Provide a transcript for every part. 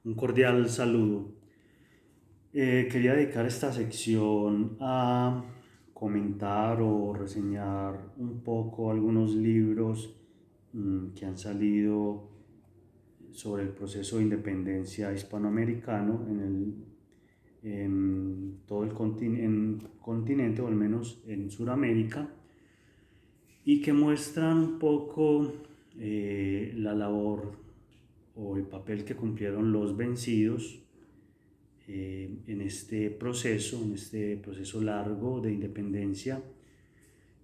Un cordial saludo. Quería dedicar esta sección a comentar o reseñar un poco algunos libros que han salido sobre el proceso de independencia hispanoamericano en todo el continente, o al menos en Sudamérica, y que muestran un poco la labor o el papel que cumplieron los vencidos en este proceso largo de independencia,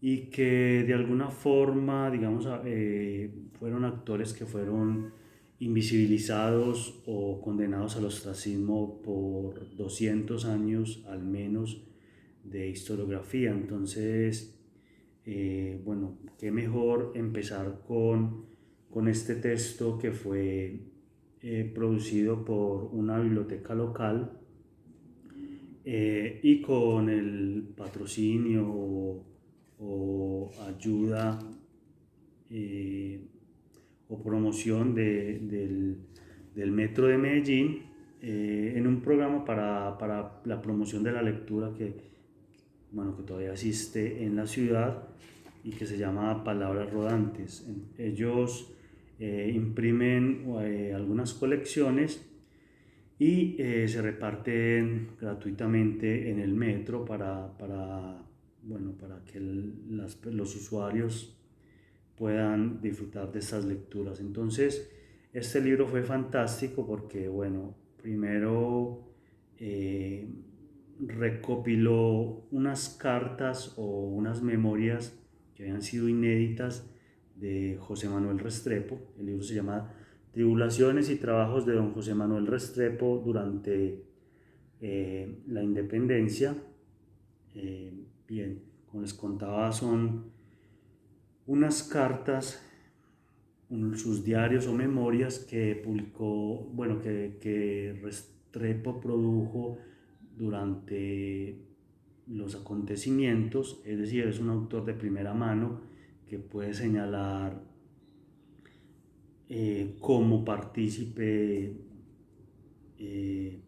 y que de alguna forma, digamos, fueron actores que fueron invisibilizados o condenados al ostracismo por 200 años al menos de historiografía. Entonces, bueno, qué mejor empezar con este texto que fue producido por una biblioteca local, y con el patrocinio o ayuda, eh, o promoción del Metro de Medellín, en un programa para la promoción de la lectura bueno, que todavía existe en la ciudad y que se llama Palabras Rodantes. Ellos imprimen algunas colecciones y se reparten gratuitamente en el metro bueno, para que los usuarios puedan disfrutar de estas lecturas. Entonces, este libro fue fantástico porque, bueno, primero eh, recopiló unas cartas o unas memorias que habían sido inéditas de José Manuel Restrepo. El libro se llama Tribulaciones y trabajos de don José Manuel Restrepo durante la independencia. Bien, como les contaba, son unas cartas, sus diarios o memorias que publicó, bueno, que Restrepo produjo durante los acontecimientos. Es decir, es un autor de primera mano que puede señalar como partícipe, eh,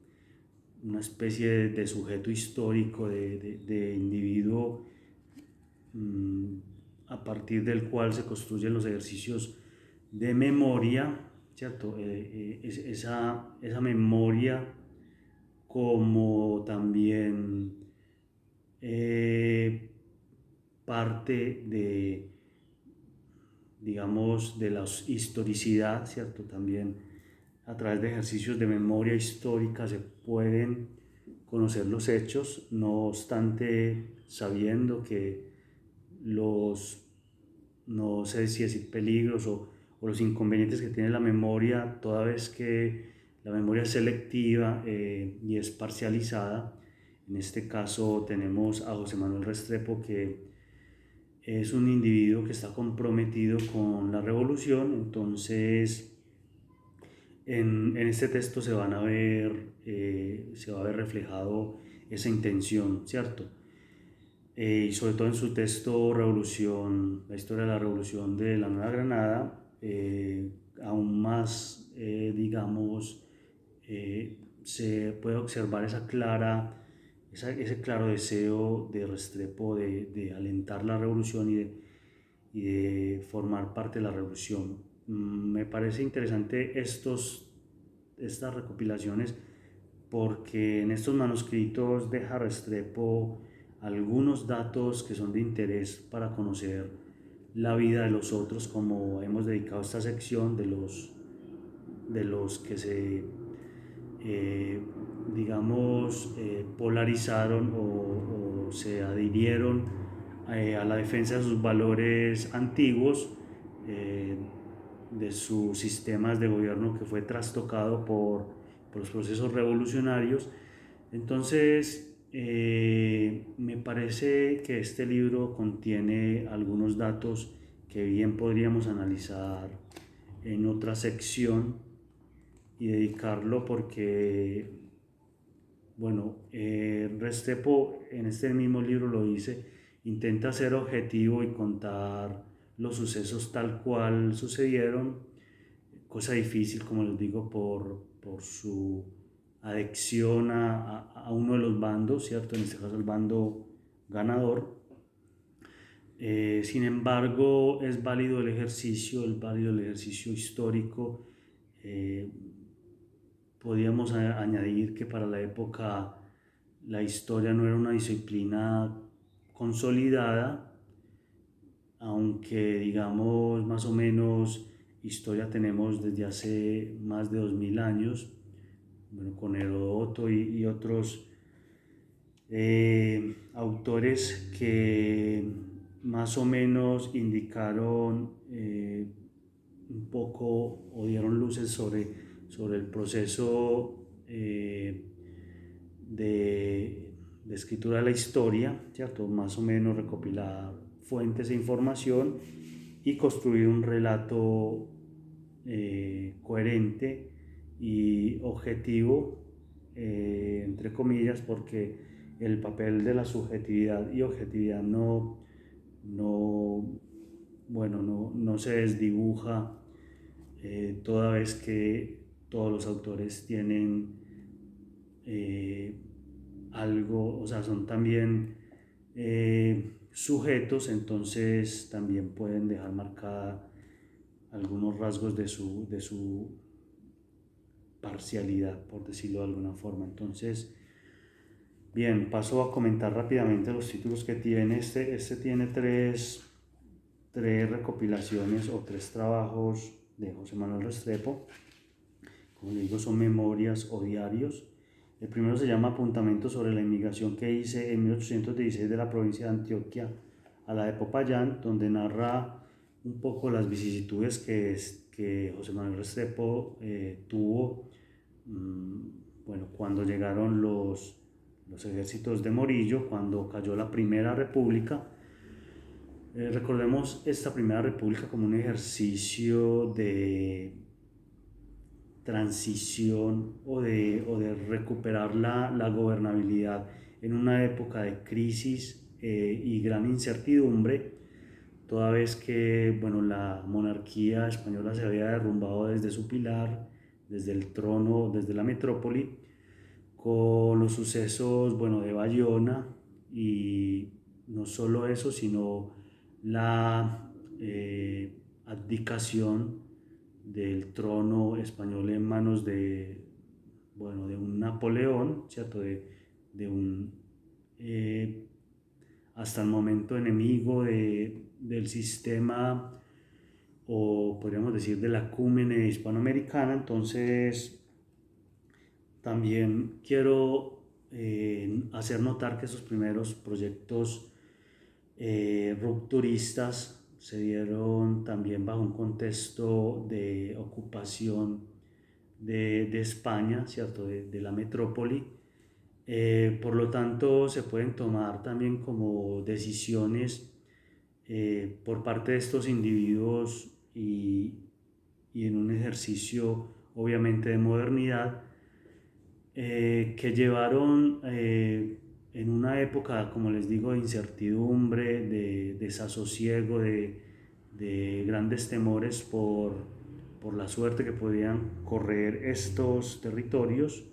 una especie de sujeto histórico, de individuo, mm, a partir del cual se construyen los ejercicios de memoria, ¿cierto? Esa memoria, como también eh, parte digamos, de la historicidad, ¿cierto? También a través de ejercicios de memoria histórica se pueden conocer los hechos, no obstante sabiendo que los, no sé si decir peligros o los inconvenientes que tiene la memoria, toda vez que la memoria es selectiva y es parcializada. En este caso tenemos a José Manuel Restrepo, que es un individuo que está comprometido con la revolución. Entonces en este texto se va a ver reflejado esa intención, ¿cierto? Y sobre todo en su texto Revolución, la historia de la revolución de la Nueva Granada, aún más, digamos, se puede observar ese claro deseo de Restrepo de alentar la revolución y de formar parte de la revolución. Me parece interesante estas recopilaciones porque en estos manuscritos deja Restrepo algunos datos que son de interés para conocer la vida de los otros, como hemos dedicado esta sección de los que se, eh, digamos, polarizaron o se adhirieron a la defensa de sus valores antiguos, eh, de sus sistemas de gobierno que fue trastocado por los procesos revolucionarios. Entonces, me parece que este libro contiene algunos datos que bien podríamos analizar en otra sección y dedicarlo porque, bueno, Restrepo en este mismo libro lo dice, intenta ser objetivo y contar los sucesos tal cual sucedieron, cosa difícil, como les digo, por su adhesión a uno de los bandos, ¿cierto? En este caso el bando ganador. Sin embargo, es válido el ejercicio histórico. Podríamos añadir que para la época la historia no era una disciplina consolidada, aunque digamos más o menos historia tenemos desde hace más de 2000 años, bueno, con Heródoto y otros autores que más o menos indicaron un poco o dieron luces sobre el proceso de escritura de la historia, ¿cierto? Más o menos recopilar fuentes e información y construir un relato coherente y objetivo, entre comillas, porque el papel de la subjetividad y objetividad no se desdibuja, toda vez que todos los autores tienen algo, o sea, son también sujetos, entonces también pueden dejar marcada algunos rasgos de su parcialidad, por decirlo de alguna forma. Entonces, bien, paso a comentar rápidamente los títulos que tiene. Este tiene tres recopilaciones o tres trabajos de José Manuel Restrepo. Como le digo, son memorias o diarios. El primero se llama Apuntamientos sobre la inmigración que hice en 1816 de la provincia de Antioquia a la de Popayán, donde narra un poco las vicisitudes que José Manuel Restrepo tuvo bueno, cuando llegaron los ejércitos de Morillo, cuando cayó la Primera República. Recordemos esta Primera República como un ejercicio de transición o de recuperar la gobernabilidad en una época de crisis y gran incertidumbre, toda vez que bueno, la monarquía española se había derrumbado desde su pilar, desde el trono, desde la metrópoli, con los sucesos bueno, de Bayona, y no solo eso, sino la abdicación del trono español en manos bueno, de un Napoleón, ¿cierto? De un hasta el momento enemigo del sistema, o podríamos decir de la cúmene hispanoamericana. Entonces también quiero hacer notar que esos primeros proyectos rupturistas se dieron también bajo un contexto de ocupación de España, ¿cierto? De la metrópoli. Por lo tanto, se pueden tomar también como decisiones por parte de estos individuos y en un ejercicio obviamente de modernidad, que llevaron en una época, como les digo, de incertidumbre, de desasosiego, de grandes temores por la suerte que podían correr estos territorios,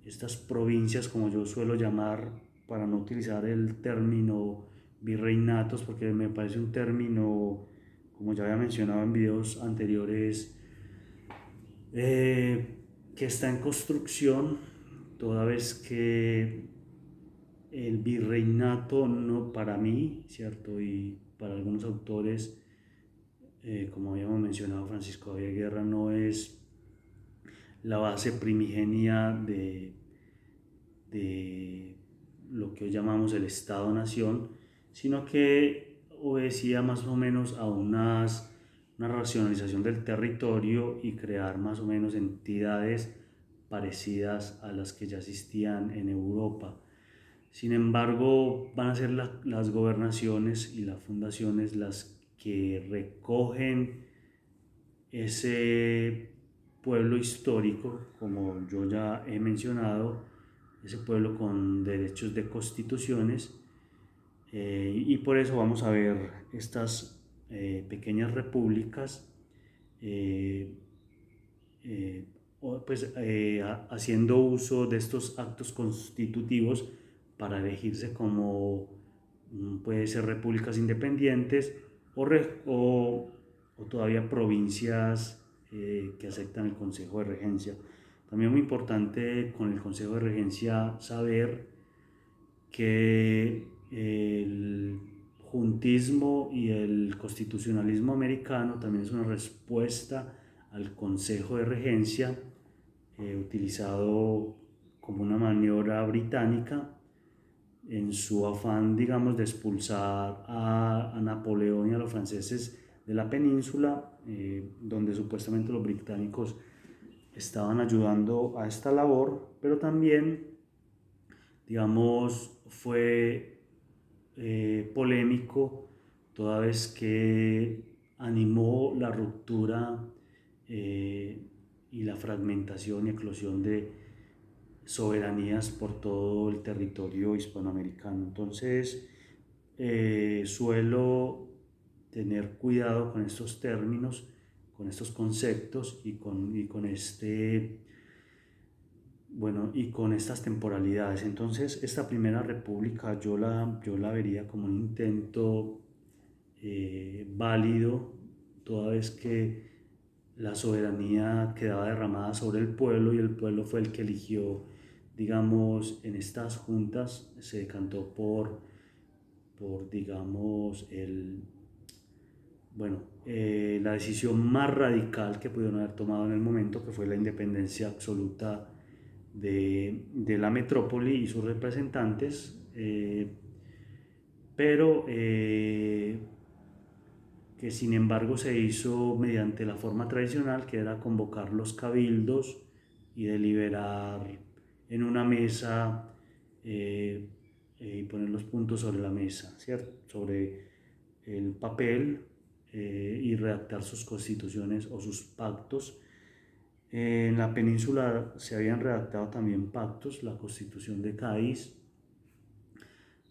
estas provincias, como yo suelo llamar, para no utilizar el término virreinatos, porque me parece un término, como ya había mencionado en videos anteriores, que está en construcción, toda vez que el virreinato no, para mí, ¿cierto? Y para algunos autores, como habíamos mencionado, Francisco Javier Guerra, no es la base primigenia de lo que hoy llamamos el Estado-Nación, sino que obedecía más o menos a una racionalización del territorio y crear más o menos entidades parecidas a las que ya existían en Europa. Sin embargo, van a ser las gobernaciones y las fundaciones las que recogen ese pueblo histórico, como yo ya he mencionado, ese pueblo con derechos de constituciones, y por eso vamos a ver estas pequeñas repúblicas haciendo uso de estos actos constitutivos para elegirse como puede ser repúblicas independientes o todavía provincias que aceptan el Consejo de Regencia. También muy importante con el Consejo de Regencia saber que el juntismo y el constitucionalismo americano también es una respuesta al Consejo de Regencia utilizado como una maniobra británica en su afán, digamos, de expulsar a Napoleón y a los franceses de la península, donde supuestamente los británicos estaban ayudando a esta labor, pero también, digamos, fue polémico toda vez que animó la ruptura y la fragmentación y eclosión de soberanías por todo el territorio hispanoamericano. Entonces, suelo tener cuidado con estos términos, con estos conceptos y con estas temporalidades. Entonces, esta primera república yo la vería como un intento válido, toda vez que la soberanía quedaba derramada sobre el pueblo y el pueblo fue el que eligió, digamos, en estas juntas se decantó digamos, la decisión más radical que pudieron haber tomado en el momento, que fue la independencia absoluta de la metrópoli y sus representantes, pero que sin embargo se hizo mediante la forma tradicional, que era convocar los cabildos y deliberar en una mesa y poner los puntos sobre la mesa, ¿cierto? Sobre el papel y redactar sus constituciones o sus pactos. En la península se habían redactado también pactos, la Constitución de Cádiz.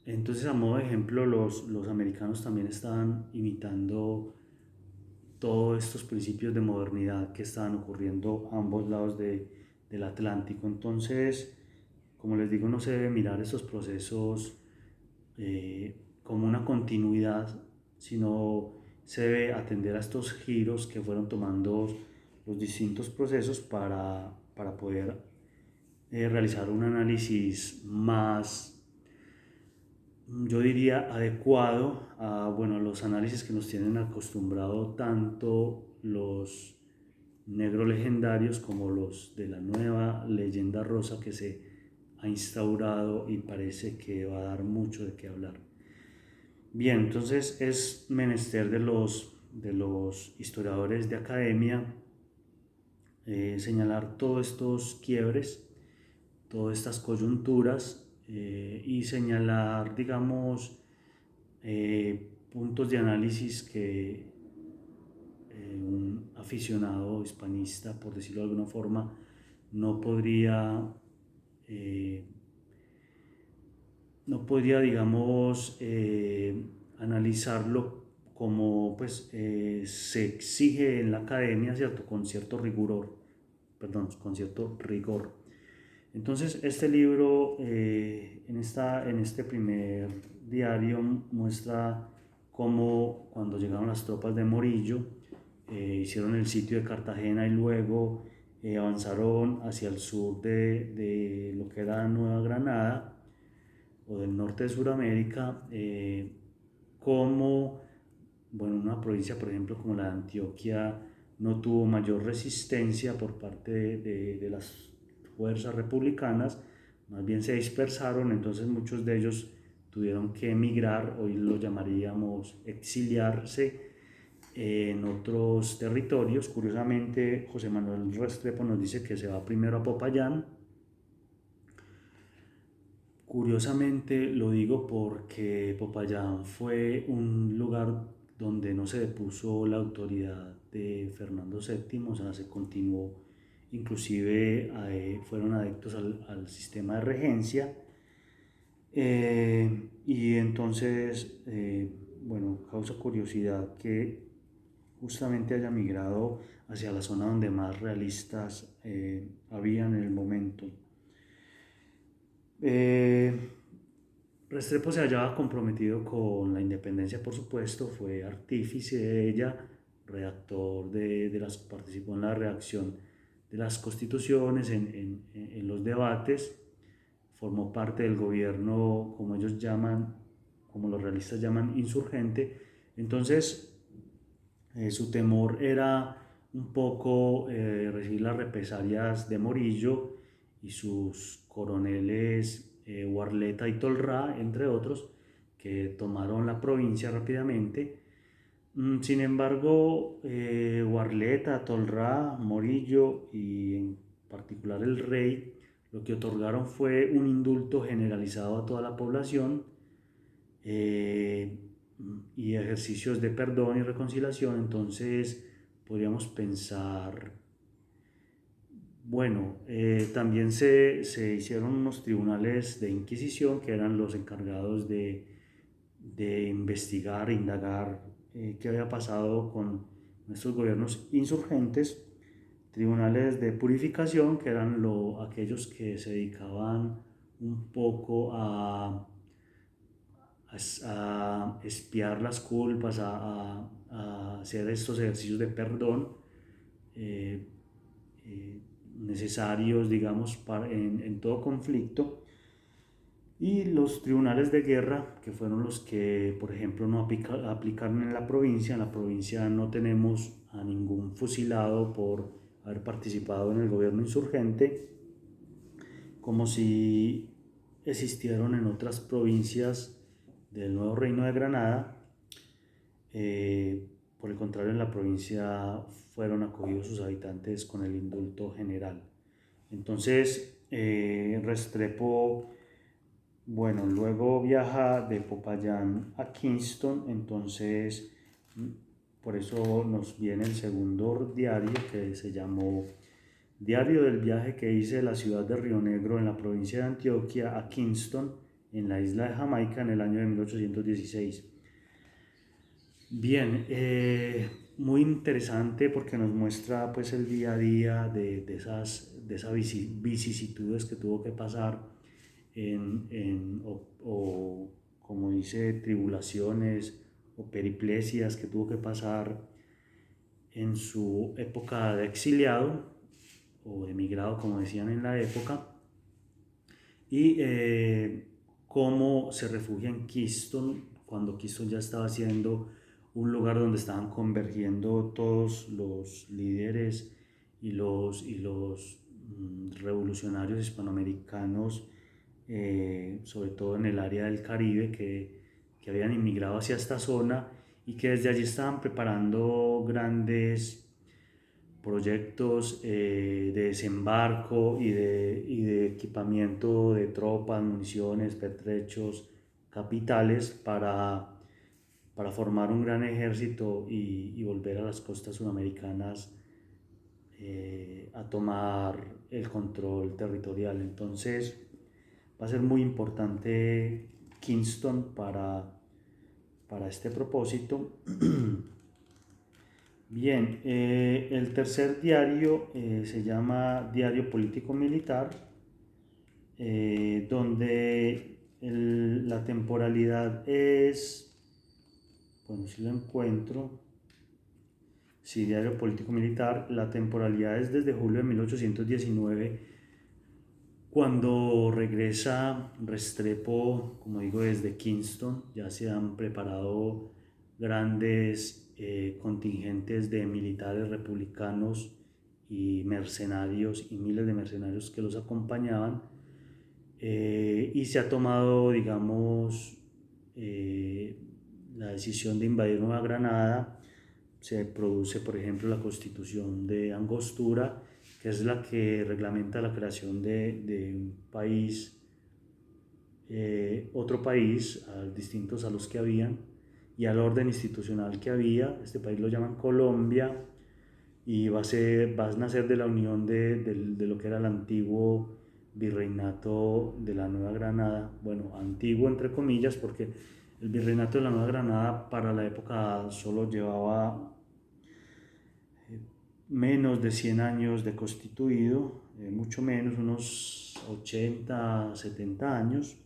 Entonces, a modo de ejemplo, los americanos también estaban imitando todos estos principios de modernidad que estaban ocurriendo a ambos lados del Atlántico. Entonces, como les digo, no se debe mirar estos procesos como una continuidad, sino se debe atender a estos giros que fueron tomando los distintos procesos para poder realizar un análisis más, yo diría, adecuado a los análisis que nos tienen acostumbrado tanto los negros legendarios como los de la nueva leyenda rosa que se ha instaurado y parece que va a dar mucho de qué hablar. Bien, entonces es menester de los historiadores de academia señalar todos estos quiebres, todas estas coyunturas y señalar, digamos, puntos de análisis que un aficionado hispanista, por decirlo de alguna forma, no podría, digamos, analizarlo como pues, se exige en la academia, ¿cierto? Con cierto con cierto rigor. Entonces, este libro, en este primer diario, muestra cómo cuando llegaron las tropas de Morillo, hicieron el sitio de Cartagena y luego avanzaron hacia el sur de lo que era Nueva Granada o del norte de Sudamérica, como una provincia, por ejemplo, como la de Antioquia, no tuvo mayor resistencia por parte de las fuerzas republicanas, más bien se dispersaron, entonces muchos de ellos tuvieron que emigrar, hoy lo llamaríamos exiliarse en otros territorios. Curiosamente, José Manuel Restrepo nos dice que se va primero a Popayán. Curiosamente lo digo porque Popayán fue un lugar donde no se depuso la autoridad de Fernando VII, o sea, se continuó, inclusive fueron adeptos al sistema de regencia, y entonces, causa curiosidad que justamente haya migrado hacia la zona donde más realistas habían en el momento. Restrepo se hallaba comprometido con la independencia, por supuesto, fue artífice de ella, redactor participó en la redacción de las constituciones, en los debates, formó parte del gobierno, como ellos llaman, como los realistas llaman, insurgente. Entonces, su temor era un poco recibir las represalias de Morillo y sus coroneles Warleta y Tolrá, entre otros, que tomaron la provincia rápidamente. Sin embargo, Warleta, Tolrá, Morillo y en particular el rey, lo que otorgaron fue un indulto generalizado a toda la población, eh, y ejercicios de perdón y reconciliación. Entonces podríamos pensar, bueno, también se hicieron unos tribunales de inquisición que eran los encargados de investigar, indagar qué había pasado con nuestros gobiernos insurgentes, tribunales de purificación que eran aquellos que se dedicaban un poco a espiar las culpas, a hacer estos ejercicios de perdón eh, eh, necesarios, digamos, en todo conflicto. Y los tribunales de guerra, que fueron los que, por ejemplo, no aplicaron en la provincia. En la provincia no tenemos a ningún fusilado por haber participado en el gobierno insurgente, como si existieron en otras provincias del nuevo Reino de Granada. Por el contrario, en la provincia fueron acogidos sus habitantes con el indulto general. Entonces, Restrepo, bueno, luego viaja de Popayán a Kingston. Entonces, por eso nos viene el segundo diario, que se llamó Diario del viaje que hice de la ciudad de Río Negro en la provincia de Antioquia a Kingston en la isla de Jamaica en el año de 1816. Bien, muy interesante porque nos muestra pues el día a día de esas vicisitudes que tuvo que pasar o como dice, tribulaciones o periplesias que tuvo que pasar en su época de exiliado o emigrado, como decían en la época, y cómo se refugia en Kingston cuando Kingston ya estaba siendo un lugar donde estaban convergiendo todos los líderes y los revolucionarios hispanoamericanos, sobre todo en el área del Caribe, que habían inmigrado hacia esta zona y que desde allí estaban preparando grandes proyectos de desembarco y de equipamiento de tropas, municiones, pertrechos, capitales para formar un gran ejército y volver a las costas sudamericanas a tomar el control territorial. Entonces va a ser muy importante Kingston para este propósito. Bien, el tercer diario se llama Diario Político Militar, donde la temporalidad es, bueno, si lo encuentro, sí, Diario Político Militar, la temporalidad es desde julio de 1819, cuando regresa Restrepo, como digo, desde Kingston. Ya se han preparado grandes contingentes de militares republicanos y mercenarios y miles de mercenarios que los acompañaban, y se ha tomado, digamos, la decisión de invadir Nueva Granada. Se produce, por ejemplo, la Constitución de Angostura, que es la que reglamenta la creación de un país, otro país, distintos a los que habían, y al orden institucional que había. Este país lo llaman Colombia y va a nacer de la unión de lo que era el antiguo virreinato de la Nueva Granada. Bueno, antiguo entre comillas, porque el virreinato de la Nueva Granada para la época solo llevaba menos de 100 años de constituido, mucho menos, unos 80, 70 años.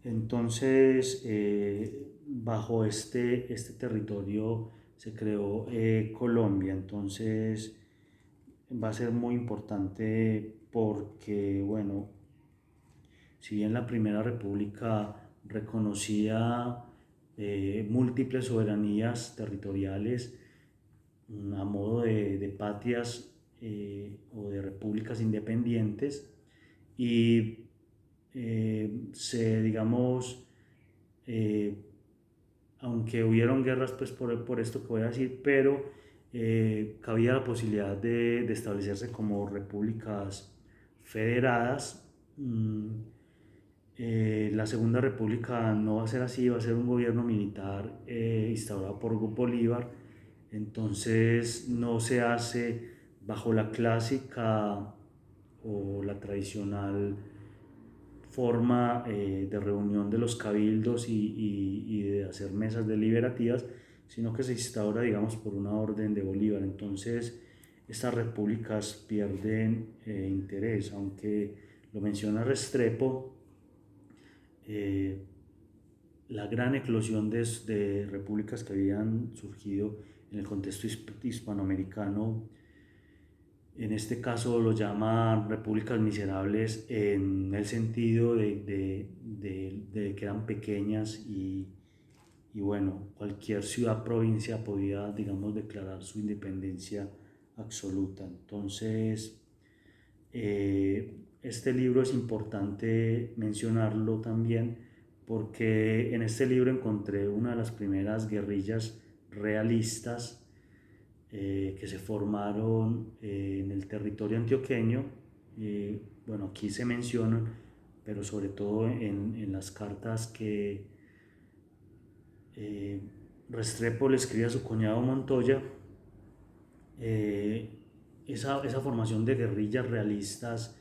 Entonces, bajo este territorio se creó Colombia. Entonces, va a ser muy importante porque, bueno, si bien la Primera República reconocía múltiples soberanías territoriales a modo de patrias o de repúblicas independientes, y digamos, eh, aunque hubieron guerras pues por esto que voy a decir, pero cabía la posibilidad de establecerse como repúblicas federadas. La Segunda República no va a ser así, va a ser un gobierno militar instaurado por Bolívar. Entonces no se hace bajo la clásica o la tradicional forma de reunión de los cabildos y de hacer mesas deliberativas, sino que se instaura, digamos, por una orden de Bolívar. Entonces, estas repúblicas pierden interés, aunque lo menciona Restrepo. eh, la gran eclosión de repúblicas que habían surgido en el contexto hispanoamericano, en este caso lo llaman repúblicas miserables en el sentido de que eran pequeñas y bueno, cualquier ciudad, provincia podía, digamos, declarar su independencia absoluta. Entonces, este libro es importante mencionarlo también porque en este libro encontré una de las primeras guerrillas realistas que se formaron en el territorio antioqueño. Bueno, aquí se mencionan, pero sobre todo en las cartas que eh, Restrepo le escribe a su cuñado Montoya, eh, esa formación de guerrillas realistas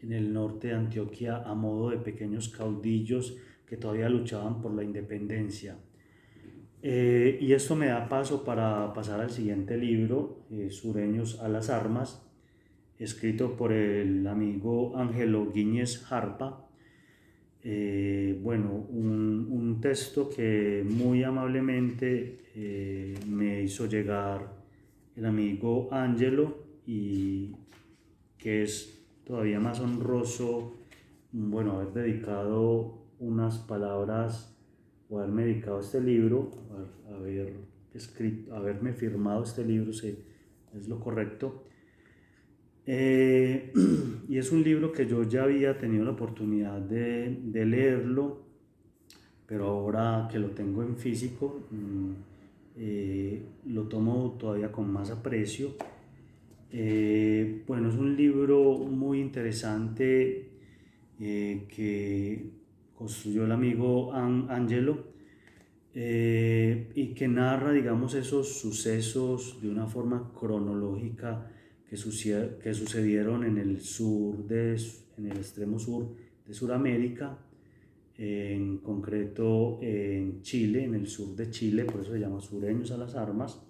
en el norte de Antioquia a modo de pequeños caudillos que todavía luchaban por la independencia. Y esto me da paso para pasar al siguiente libro, Sureños a las Armas, escrito por el amigo Ángelo Guíñez Jarpa. Bueno, un texto que muy amablemente me hizo llegar el amigo Ángelo, y que es todavía más honroso, bueno, haber dedicado unas palabras o haberme dedicado a este libro, haberme firmado este libro, es lo correcto. Y es un libro que yo ya había tenido la oportunidad de leerlo, pero ahora que lo tengo en físico, lo tomo todavía con más aprecio. Bueno, es un libro muy interesante que construyó el amigo Angelo, y que narra, digamos, esos sucesos de una forma cronológica que sucedieron en el en el extremo sur de Sudamérica, en concreto en Chile, en el sur de Chile, por eso se llama Sureños a las Armas,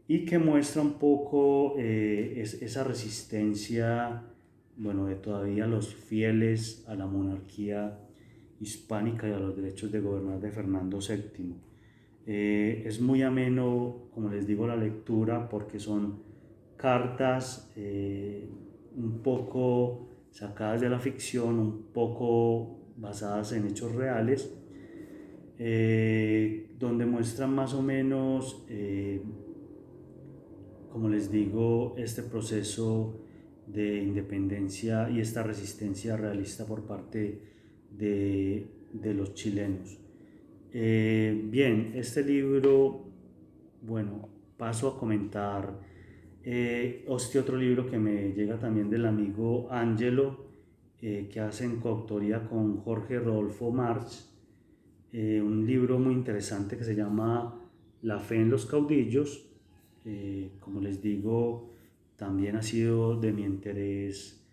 y que muestra un poco esa resistencia, bueno, de todavía los fieles a la monarquía hispánica y a los derechos de gobernar de Fernando VII. Es muy ameno, como les digo, la lectura porque son cartas un poco sacadas de la ficción, un poco basadas en hechos reales, donde muestran más o menos, como les digo, este proceso de independencia y esta resistencia realista por parte de los chilenos. Bien, este libro, bueno, paso a comentar este otro libro que me llega también del amigo Angelo, que hace en coautoría con Jorge Rodolfo March, un libro muy interesante que se llama La fe en los caudillos. Como les digo, también ha sido de mi interés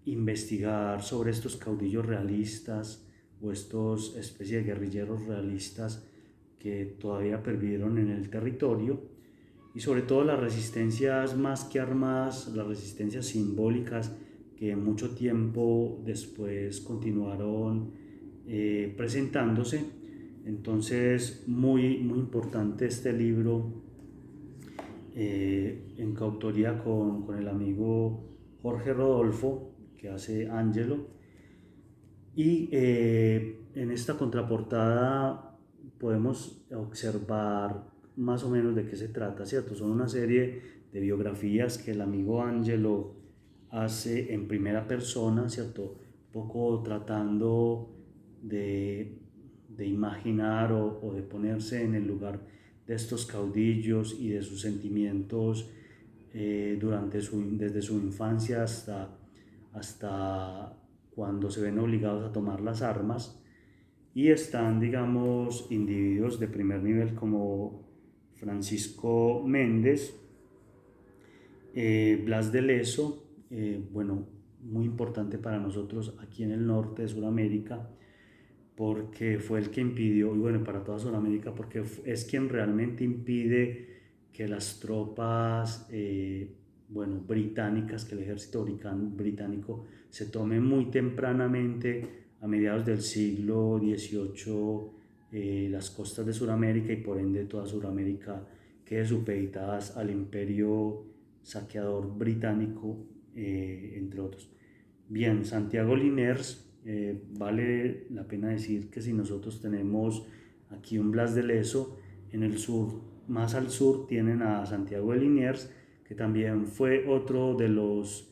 investigar sobre estos caudillos realistas o estos especies de guerrilleros realistas que todavía pervivieron en el territorio. y sobre todo las resistencias más que armadas, las resistencias simbólicas que mucho tiempo después continuaron presentándose. Entonces, muy importante este libro, en coautoría con el amigo Jorge Rodolfo, que hace Angelo. Y en esta contraportada podemos observar más o menos de qué se trata, ¿cierto? Son una serie de biografías que el amigo Angelo hace en primera persona, ¿cierto? Un poco tratando de, de imaginar o de ponerse en el lugar de estos caudillos y de sus sentimientos desde su infancia hasta cuando se ven obligados a tomar las armas. Y están, digamos, individuos de primer nivel como Francisco Méndez, Blas de Lezo, bueno, muy importante para nosotros aquí en el norte de Sudamérica, porque fue el que impidió, y bueno, para toda Sudamérica, porque es quien realmente impide que las tropas, bueno, británicas, que el ejército británico se tome muy tempranamente, a mediados del siglo XVIII, las costas de Sudamérica, y por ende toda Sudamérica quede supeditadas al imperio saqueador británico, entre otros. Bien, Santiago Liniers, vale la pena decir que si nosotros tenemos aquí un Blas de Lezo, en el sur, más al sur, tienen a Santiago de Liniers, que también fue otro de los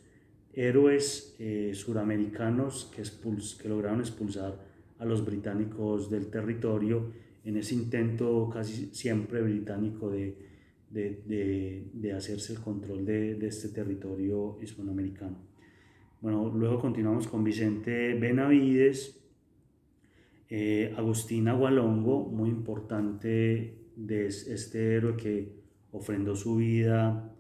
héroes suramericanos que lograron expulsar a los británicos del territorio en ese intento casi siempre británico de hacerse el control de este territorio hispanoamericano. Bueno, luego continuamos con Vicente Benavides, Agustín Agualongo, muy importante de este héroe que ofrendó su vida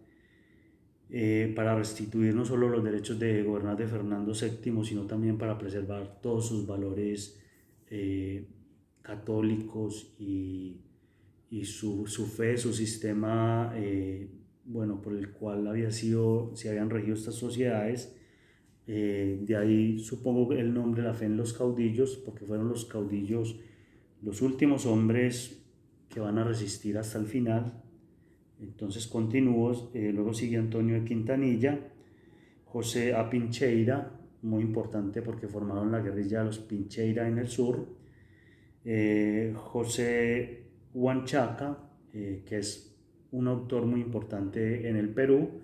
para restituir no solo los derechos de gobernar de Fernando VII, sino también para preservar todos sus valores eh, católicos y su fe, su sistema, bueno, por el cual se habían regido estas sociedades. De ahí supongo el nombre La fe en los caudillos, porque fueron los caudillos los últimos hombres que van a resistir hasta el final. Entonces continúo, luego sigue Antonio de Quintanilla, José A. Pincheira, muy importante porque formaron la guerrilla de los Pincheira en el sur, José Huanchaca, que es un autor muy importante en el Perú,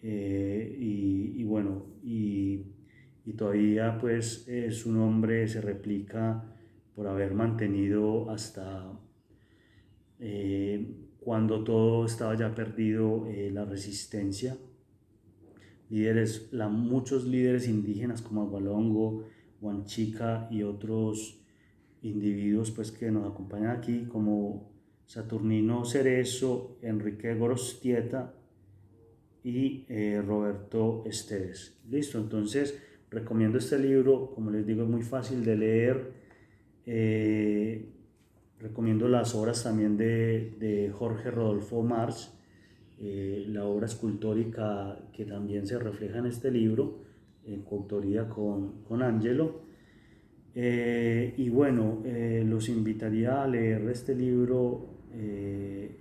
y bueno, y todavía pues su nombre se replica por haber mantenido hasta cuando todo estaba ya perdido, la resistencia. Muchos líderes indígenas como Agualongo, Huanchica y otros individuos pues que nos acompañan aquí, como Saturnino Cerezo, Enrique Gorostieta y Roberto Esteves. Listo, entonces recomiendo este libro, como les digo, es muy fácil de leer. Recomiendo las obras también de Jorge Rodolfo March, la obra escultórica que también se refleja en este libro, en coautoría con Angelo. Y bueno, los invitaría a leer este libro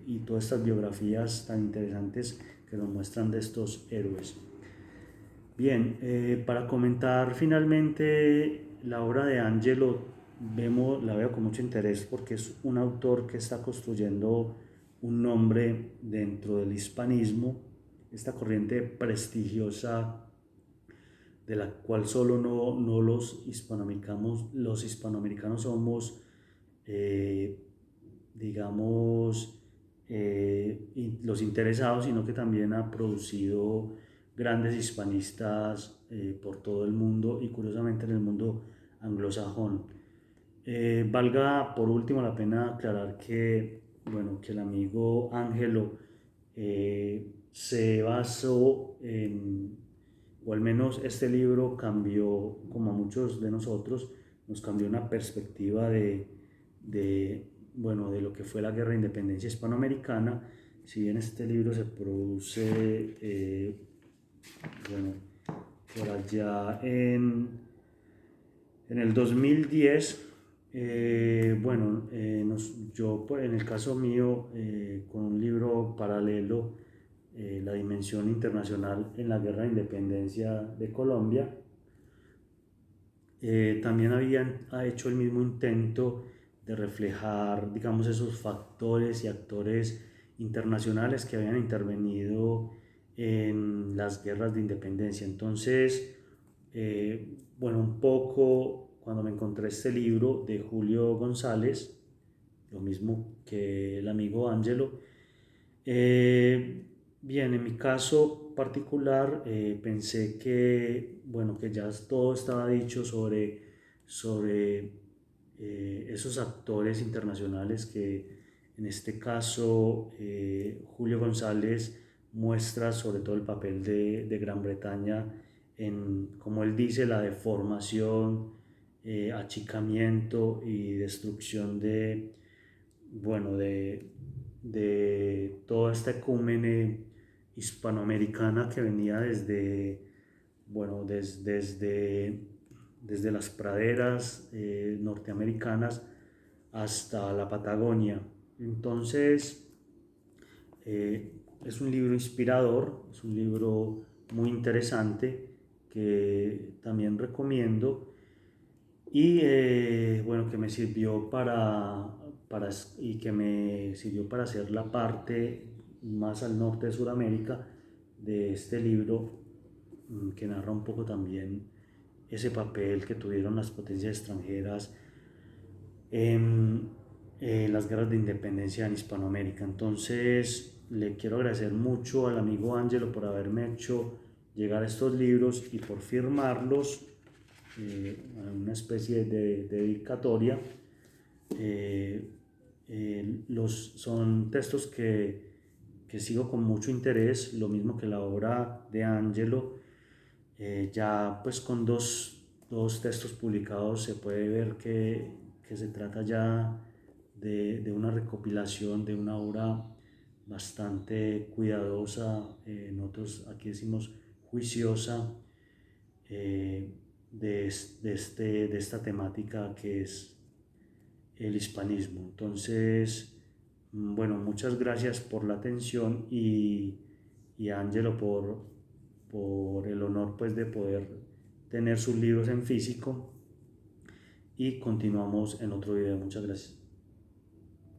y todas estas biografías tan interesantes que nos muestran de estos héroes. Bien, para comentar finalmente la obra de Angelo, la veo con mucho interés porque es un autor que está construyendo un nombre dentro del hispanismo, esta corriente prestigiosa de la cual solo no los hispanoamericanos somos, digamos, los interesados, sino que también ha producido grandes hispanistas por todo el mundo y curiosamente en el mundo anglosajón. Valga por último la pena aclarar que, bueno, que el amigo Ángelo se basó o al menos este libro cambió, como a muchos de nosotros, nos cambió una perspectiva bueno, de lo que fue la guerra de independencia hispanoamericana, si bien este libro se produce, bueno, por allá en el 2010, yo en el caso mío, con un libro paralelo, La Dimensión Internacional en la Guerra de Independencia de Colombia, también ha hecho el mismo intento de reflejar, digamos, esos factores y actores internacionales que habían intervenido en las guerras de independencia. Entonces, un poco cuando me encontré este libro de Julio González, lo mismo que el amigo Ángelo, bien, en mi caso particular, pensé que, bueno, que ya todo estaba dicho sobre esos actores internacionales que en este caso Julio González muestra sobre todo el papel de Gran Bretaña en, como él dice, la deformación, achicamiento y destrucción de toda esta ecúmene hispanoamericana que venía desde las praderas norteamericanas hasta la Patagonia. Entonces, es un libro inspirador, es un libro muy interesante que también recomiendo y que me sirvió y que me sirvió para hacer la parte más al norte de Sudamérica de este libro, que narra un poco también ese papel que tuvieron las potencias extranjeras en las guerras de independencia en Hispanoamérica. Entonces le quiero agradecer mucho al amigo Ángelo por haberme hecho llegar a estos libros y por firmarlos, una especie de dedicatoria. Son textos que sigo con mucho interés, lo mismo que la obra de Angelo. Ya pues con dos textos publicados se puede ver que se trata ya de una recopilación, de una obra bastante cuidadosa, nosotros aquí decimos juiciosa, de esta temática que es el hispanismo. Entonces, bueno, muchas gracias por la atención y a Angelo por el honor pues de poder tener sus libros en físico y continuamos en otro video. Muchas gracias.